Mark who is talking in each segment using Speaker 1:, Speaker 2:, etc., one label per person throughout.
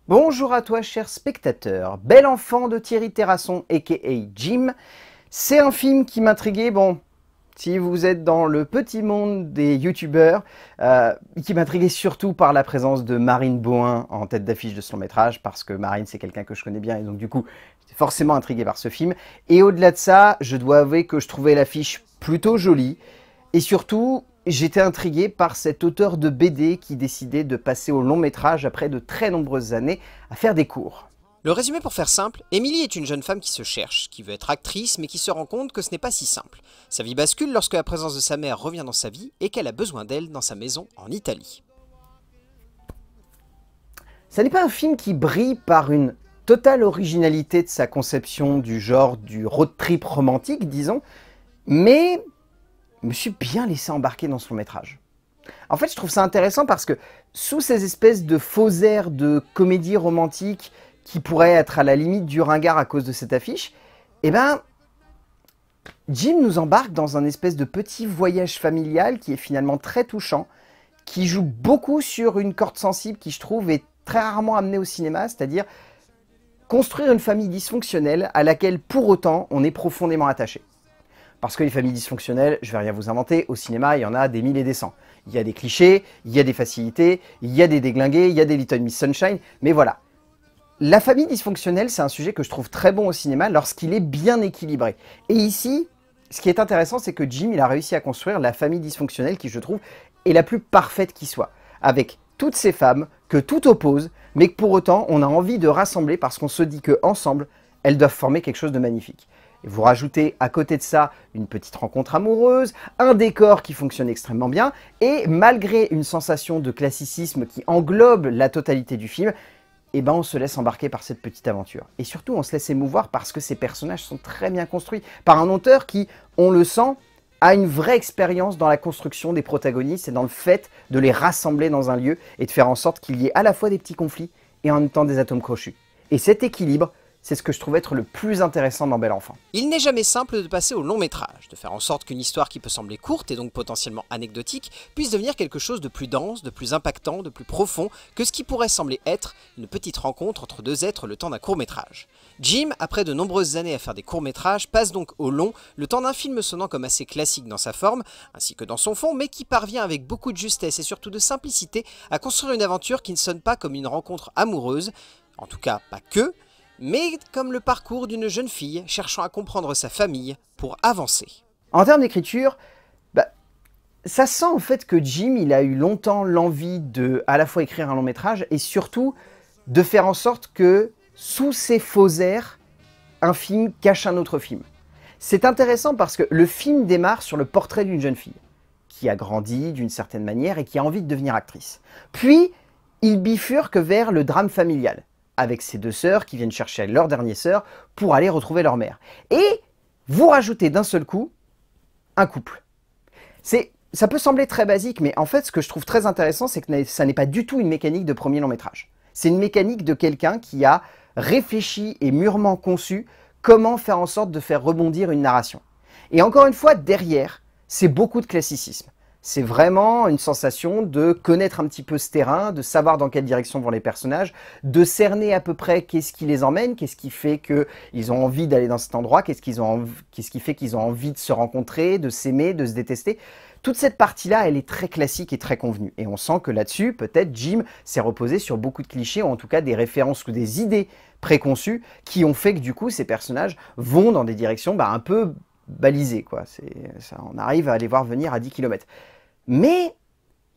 Speaker 1: Bonjour à toi cher spectateur, Bel enfant de Thierry Terrasson aka Jim. C'est un film qui m'intriguait, bon, si vous êtes dans le petit monde des youtubeurs, qui m'intriguait surtout par la présence de Marine Bohin en tête d'affiche de ce long métrage, parce que Marine c'est quelqu'un que je connais bien et donc du coup j'étais forcément intrigué par ce film. Et au-delà de ça, je dois avouer que je trouvais l'affiche plutôt jolie et surtout j'étais intrigué par cet auteur de BD qui décidait de passer au long métrage après de très nombreuses années à faire des cours.
Speaker 2: Le résumé pour faire simple, Emily est une jeune femme qui se cherche, qui veut être actrice mais qui se rend compte que ce n'est pas si simple. Sa vie bascule lorsque la présence de sa mère revient dans sa vie et qu'elle a besoin d'elle dans sa maison en Italie.
Speaker 1: Ça n'est pas un film qui brille par une totale originalité de sa conception du genre du road trip romantique, disons, mais je me suis bien laissé embarquer dans son métrage. En fait, je trouve ça intéressant parce que sous ces espèces de faux airs de comédie romantique qui pourraient être à la limite du ringard à cause de cette affiche, eh ben, Jim nous embarque dans un espèce de petit voyage familial qui est finalement très touchant, qui joue beaucoup sur une corde sensible qui, je trouve, est très rarement amenée au cinéma, c'est-à-dire construire une famille dysfonctionnelle à laquelle, pour autant, on est profondément attaché. Parce que les familles dysfonctionnelles, je vais rien vous inventer, au cinéma, il y en a des mille et des cents. Il y a des clichés, il y a des facilités, il y a des déglingués, il y a des Little Miss Sunshine, mais voilà. La famille dysfonctionnelle, c'est un sujet que je trouve très bon au cinéma lorsqu'il est bien équilibré. Et ici, ce qui est intéressant, c'est que Jim, il a réussi à construire la famille dysfonctionnelle qui, je trouve, est la plus parfaite qui soit. Avec toutes ces femmes que tout oppose, mais que pour autant, on a envie de rassembler parce qu'on se dit qu'ensemble, elles doivent former quelque chose de magnifique. Et vous rajoutez à côté de ça une petite rencontre amoureuse, un décor qui fonctionne extrêmement bien, et malgré une sensation de classicisme qui englobe la totalité du film, eh ben on se laisse embarquer par cette petite aventure. Et surtout, on se laisse émouvoir parce que ces personnages sont très bien construits par un auteur qui, on le sent, a une vraie expérience dans la construction des protagonistes et dans le fait de les rassembler dans un lieu et de faire en sorte qu'il y ait à la fois des petits conflits et en même temps des atomes crochus. Et cet équilibre, c'est ce que je trouve être le plus intéressant dans Bel enfant.
Speaker 2: Il n'est jamais simple de passer au long métrage, de faire en sorte qu'une histoire qui peut sembler courte et donc potentiellement anecdotique puisse devenir quelque chose de plus dense, de plus impactant, de plus profond que ce qui pourrait sembler être une petite rencontre entre deux êtres le temps d'un court métrage. Jim, après de nombreuses années à faire des courts métrages, passe donc au long, le temps d'un film sonnant comme assez classique dans sa forme, ainsi que dans son fond, mais qui parvient avec beaucoup de justesse et surtout de simplicité à construire une aventure qui ne sonne pas comme une rencontre amoureuse, en tout cas pas que, mais comme le parcours d'une jeune fille cherchant à comprendre sa famille pour avancer.
Speaker 1: En termes d'écriture, ça sent en fait que Jim, il a eu longtemps l'envie de à la fois écrire un long métrage et surtout de faire en sorte que sous ces faux airs, un film cache un autre film. C'est intéressant parce que le film démarre sur le portrait d'une jeune fille qui a grandi d'une certaine manière et qui a envie de devenir actrice. Puis, il bifurque vers le drame familial, avec ses deux sœurs qui viennent chercher leur dernière sœur pour aller retrouver leur mère. Et vous rajoutez d'un seul coup un couple. Ça peut sembler très basique, mais en fait, ce que je trouve très intéressant, c'est que ça n'est pas du tout une mécanique de premier long métrage. C'est une mécanique de quelqu'un qui a réfléchi et mûrement conçu comment faire en sorte de faire rebondir une narration. Et encore une fois, derrière, c'est beaucoup de classicisme. C'est vraiment une sensation de connaître un petit peu ce terrain, de savoir dans quelle direction vont les personnages, de cerner à peu près qu'est-ce qui les emmène, qu'est-ce qui fait qu'ils ont envie d'aller dans cet endroit, qu'est-ce qui fait qu'ils ont envie de se rencontrer, de s'aimer, de se détester. Toute cette partie-là, elle est très classique et très convenue. Et on sent que là-dessus, peut-être Jim s'est reposé sur beaucoup de clichés, ou en tout cas des références ou des idées préconçues qui ont fait que du coup, ces personnages vont dans des directions un peu balisées, quoi. On arrive à les voir venir à 10 km. Mais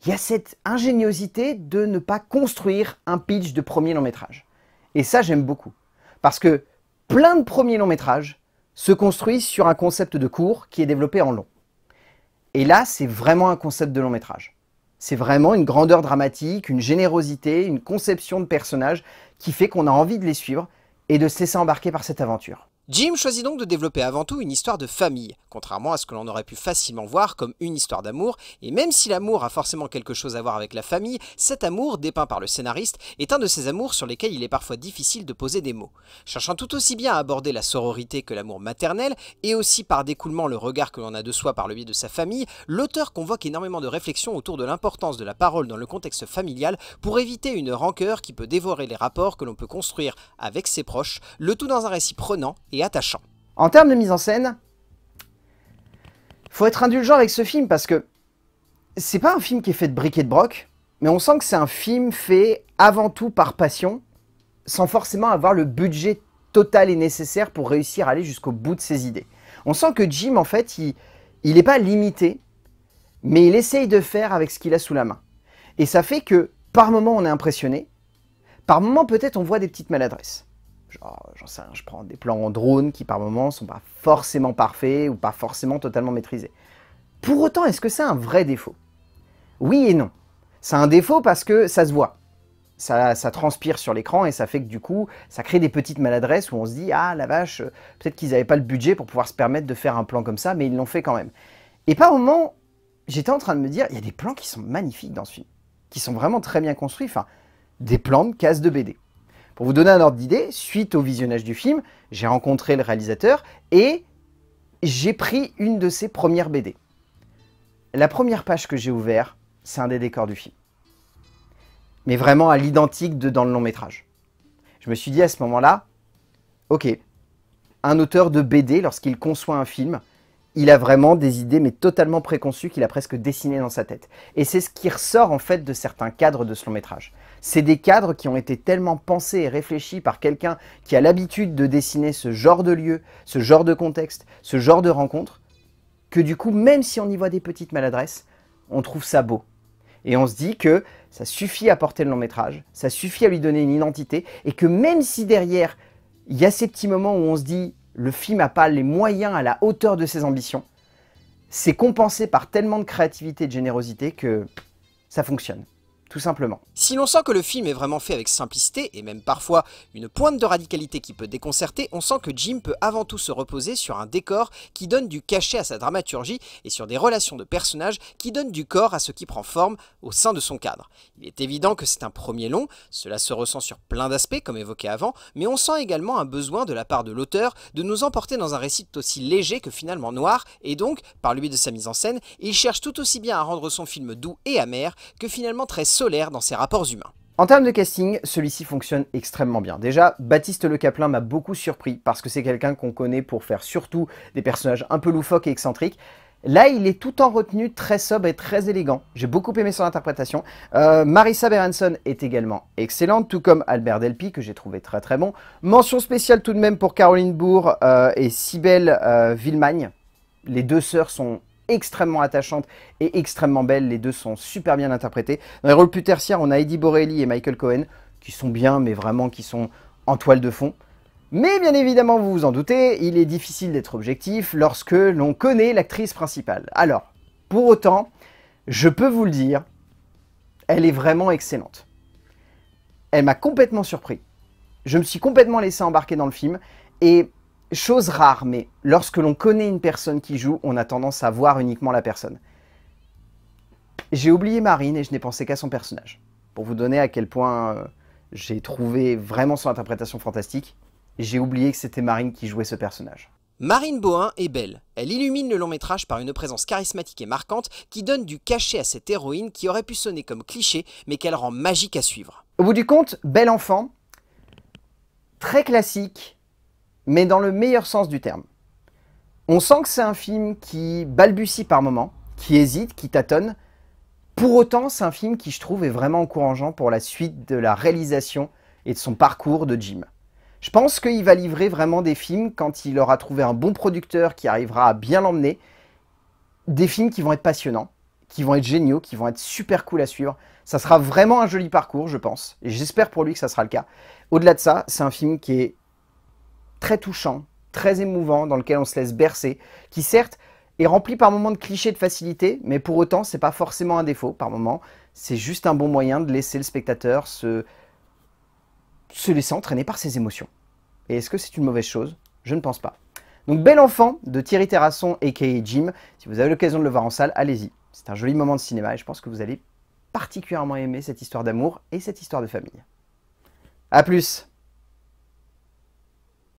Speaker 1: il y a cette ingéniosité de ne pas construire un pitch de premier long métrage. Et ça, j'aime beaucoup. Parce que plein de premiers longs métrages se construisent sur un concept de court qui est développé en long. Et là, c'est vraiment un concept de long métrage. C'est vraiment une grandeur dramatique, une générosité, une conception de personnages qui fait qu'on a envie de les suivre et de se laisser embarquer par cette aventure.
Speaker 2: Jim choisit donc de développer avant tout une histoire de famille, contrairement à ce que l'on aurait pu facilement voir comme une histoire d'amour, et même si l'amour a forcément quelque chose à voir avec la famille, cet amour, dépeint par le scénariste, est un de ces amours sur lesquels il est parfois difficile de poser des mots. Cherchant tout aussi bien à aborder la sororité que l'amour maternel, et aussi par découlement le regard que l'on a de soi par le biais de sa famille, l'auteur convoque énormément de réflexions autour de l'importance de la parole dans le contexte familial pour éviter une rancœur qui peut dévorer les rapports que l'on peut construire avec ses proches, le tout dans un récit prenant et attachant.
Speaker 1: En termes de mise en scène, faut être indulgent avec ce film parce que c'est pas un film qui est fait de bric et de broc, mais on sent que c'est un film fait avant tout par passion, sans forcément avoir le budget total et nécessaire pour réussir à aller jusqu'au bout de ses idées. On sent que Jim, en fait, il n'est pas limité, mais il essaye de faire avec ce qu'il a sous la main. Et ça fait que, par moments, on est impressionné, par moments, peut-être, on voit des petites maladresses. Genre, j'en sais rien, je prends des plans en drone qui, par moments, sont pas forcément parfaits ou pas forcément totalement maîtrisés. Pour autant, est-ce que c'est un vrai défaut? Oui et non. C'est un défaut parce que ça se voit. Ça transpire sur l'écran et ça fait que du coup, ça crée des petites maladresses où on se dit « Ah la vache, peut-être qu'ils n'avaient pas le budget pour pouvoir se permettre de faire un plan comme ça, mais ils l'ont fait quand même. » Et par moments, j'étais en train de me dire, il y a des plans qui sont magnifiques dans ce film, qui sont vraiment très bien construits, enfin, des plans de cases de BD. Pour vous donner un ordre d'idée, suite au visionnage du film, j'ai rencontré le réalisateur et j'ai pris une de ses premières BD. La première page que j'ai ouverte, c'est un des décors du film. Mais vraiment à l'identique de dans le long métrage. Je me suis dit à ce moment-là, ok, un auteur de BD, lorsqu'il conçoit un film, il a vraiment des idées mais totalement préconçues qu'il a presque dessinées dans sa tête. Et c'est ce qui ressort en fait de certains cadres de ce long métrage. C'est des cadres qui ont été tellement pensés et réfléchis par quelqu'un qui a l'habitude de dessiner ce genre de lieu, ce genre de contexte, ce genre de rencontre, que du coup, même si on y voit des petites maladresses, on trouve ça beau. Et on se dit que ça suffit à porter le long métrage, ça suffit à lui donner une identité, et que même si derrière, il y a ces petits moments où on se dit le film n'a pas les moyens à la hauteur de ses ambitions, c'est compensé par tellement de créativité et de générosité que ça fonctionne. Tout simplement.
Speaker 2: Si l'on sent que le film est vraiment fait avec simplicité, et même parfois une pointe de radicalité qui peut déconcerter, on sent que Jim peut avant tout se reposer sur un décor qui donne du cachet à sa dramaturgie et sur des relations de personnages qui donnent du corps à ce qui prend forme au sein de son cadre. Il est évident que c'est un premier long, cela se ressent sur plein d'aspects comme évoqué avant, mais on sent également un besoin de la part de l'auteur de nous emporter dans un récit aussi léger que finalement noir, et donc, par le biais de sa mise en scène, il cherche tout aussi bien à rendre son film doux et amer que finalement très solaire dans ses rapports humains.
Speaker 1: En termes de casting, celui-ci fonctionne extrêmement bien. Déjà, Baptiste Le Caplin m'a beaucoup surpris parce que c'est quelqu'un qu'on connaît pour faire surtout des personnages un peu loufoques et excentriques. Là, il est tout en retenue, très sobre et très élégant. J'ai beaucoup aimé son interprétation. Marissa Berenson est également excellente, tout comme Albert Delpy, que j'ai trouvé très très bon. Mention spéciale tout de même pour Caroline Bourg et Cybèle Villemagne. Les deux sœurs sont extrêmement attachantes et extrêmement belles. Les deux sont super bien interprétées. Dans les rôles plus tertiaires, on a Eddie Borelli et Michael Cohen, qui sont bien, mais vraiment qui sont en toile de fond. Mais bien évidemment, vous vous en doutez, il est difficile d'être objectif lorsque l'on connaît l'actrice principale. Alors, pour autant, je peux vous le dire, elle est vraiment excellente. Elle m'a complètement surpris. Je me suis complètement laissé embarquer dans le film et chose rare, mais lorsque l'on connaît une personne qui joue, on a tendance à voir uniquement la personne. J'ai oublié Marine et je n'ai pensé qu'à son personnage. Pour vous donner à quel point j'ai trouvé vraiment son interprétation fantastique, j'ai oublié que c'était Marine qui jouait ce personnage.
Speaker 2: Marine Bohin est belle. Elle illumine le long métrage par une présence charismatique et marquante qui donne du cachet à cette héroïne qui aurait pu sonner comme cliché, mais qu'elle rend magique à suivre.
Speaker 1: Au bout du compte, bel enfant, très classique, mais dans le meilleur sens du terme. On sent que c'est un film qui balbutie par moments, qui hésite, qui tâtonne. Pour autant, c'est un film qui, je trouve, est vraiment encourageant pour la suite de la réalisation et de son parcours de Jim. Je pense qu'il va livrer vraiment des films quand il aura trouvé un bon producteur qui arrivera à bien l'emmener. Des films qui vont être passionnants, qui vont être géniaux, qui vont être super cool à suivre. Ça sera vraiment un joli parcours, je pense. Et j'espère pour lui que ça sera le cas. Au-delà de ça, c'est un film qui est très touchant, très émouvant, dans lequel on se laisse bercer, qui certes est rempli par moments de clichés de facilité, mais pour autant, c'est pas forcément un défaut. Par moments, c'est juste un bon moyen de laisser le spectateur se laisser entraîner par ses émotions. Et est-ce que c'est une mauvaise chose? Je ne pense pas. Donc Bel Enfant de Thierry Terrasson a.k.a. Jim. Si vous avez l'occasion de le voir en salle, allez-y. C'est un joli moment de cinéma et je pense que vous allez particulièrement aimer cette histoire d'amour et cette histoire de famille. A plus!